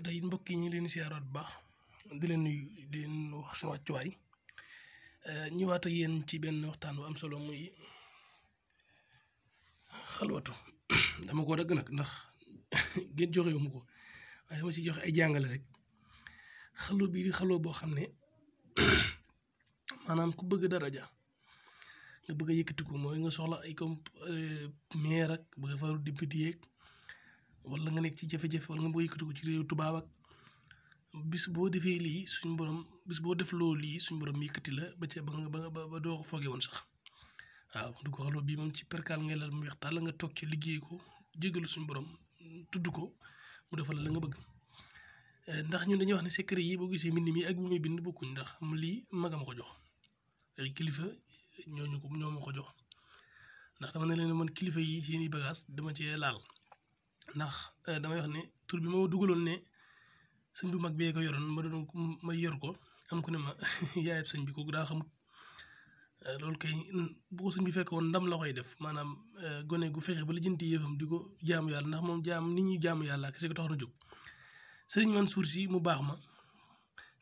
tey mbokk yi ñu ngi leen di siyaaraat bu baax di leen nuyu di leen wax sama wàccuwaay ñëwaat ak yéen ci benn waxtaan bu am solo muy xalwatu dama ko dagg nag ndax ngeen joxe wu ma ko waaye ma si joxe ay jàngale rek xalwa bii di xalwa boo xam ne maanaam ku bëgg daraja nga bëgg a yëkkatiku mooy nga soxla ay comme maire ak bëgg a faru député yeeg wala nga nekk ci jafe-jafe wala nga bëgg a yëkkatiku ci réew tubaab ak bis boo defee lii suñ borom bis boo def loolu lii suñ borom yëkkati la ba ca ba doo ko foogee woon sax waaw du ko xalwa bii moom ci perkaal ngay lal mu weex tàll nga toog ci liggéey ko jégalu suñ borom tudd ko mu defal la nga bëgg ndax ñun dañuy wax ne secret yi boo gisee mbind mi ak bi muy bind bokkuñ ndax lii magam ko jox ay kilifa ñoo ma ko jox ndax dama ne leen man kilifa yi seeni bagage dama cee laal ndax damay wax ne tur bi ma dugaloon ne sëñ bu mag bee ko yoroon ma yor ko am ku ne ma yaayab sëñ bi kooku daa xamut loolu kay bu ko sëñ bi fekk woon ndam la koy def maanaam gone gu fexe ba lijjanti yëfam di ko jaamu yàlla ndax moom nit ñi jaamu yàlla kese ko tax na jóg sëriñ Mansour si mu baax ma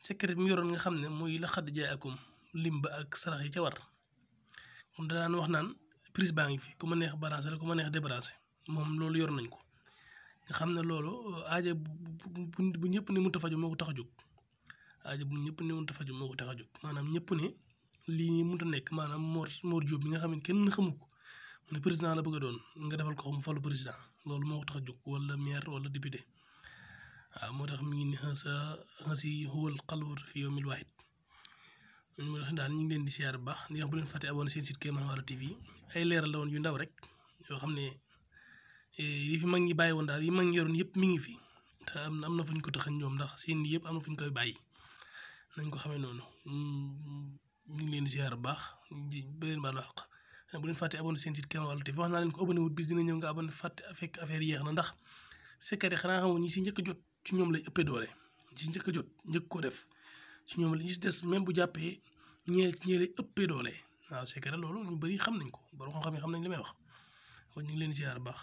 secret bi mu yoroon nga xam ne muy la xadd jaay akum lim ba ak sarax yi ca war moom danaan wax naan prise baa ngi fi ku ma neex branché la ku ma neex débranché moom loolu yor nañ ko nga xam ne loolu aaja bu ñëpp ne mënut a faju moo ko tax a jóg aaja bu ñëpp ne mënut a faju moo ko tax a jóg maanaam ñëpp ne lii nii mënut a nekk maanaam Mor Diop bi nga xam ne kenn xamu ko mu ne président la bëgg a doon nga defal ko mu falu président loolu moo ko tax a jóg wala maire wala député waaw moo tax mi ngi ne xasi huwal xalwatu fi yawmil waahid ñu ma daal ñu ngi leen di siyaar bu baax di wax bu leen fàtte abonné seen site Kéemaan Wala TV ay leeral la woon yu ndaw rek yoo xam ne yi fi mag ñi bàyyi woon daal yi mag ñi yoroon yëpp mi ngi fi te am na fu ñu ko taxañ ñoom ndax seen yëpp am na fu ñu koy bàyyi nañ ko xamee noonu ñu ngi leen di siyaar bu baax di leen baal wax bu leen fàtte abonné seen site Kéemaan Wala TV wax naa leen ko abonné wut bis dina ñëw nga abonné fàtte fekk affaire yéex na ndax secret xanaa xamoon ñi si njëkk a jot ci ñoom lay ëppee doole ñi si njëkk a jot njëkk ko def ci ñoom la ñi si des même bu jàppee ñee lay ëppee doole waaw secret loolu ñu bëri xam nañ ko borom xam-xam yi xam nañ li may wax kon ñu ngi leen di siyaar bu baax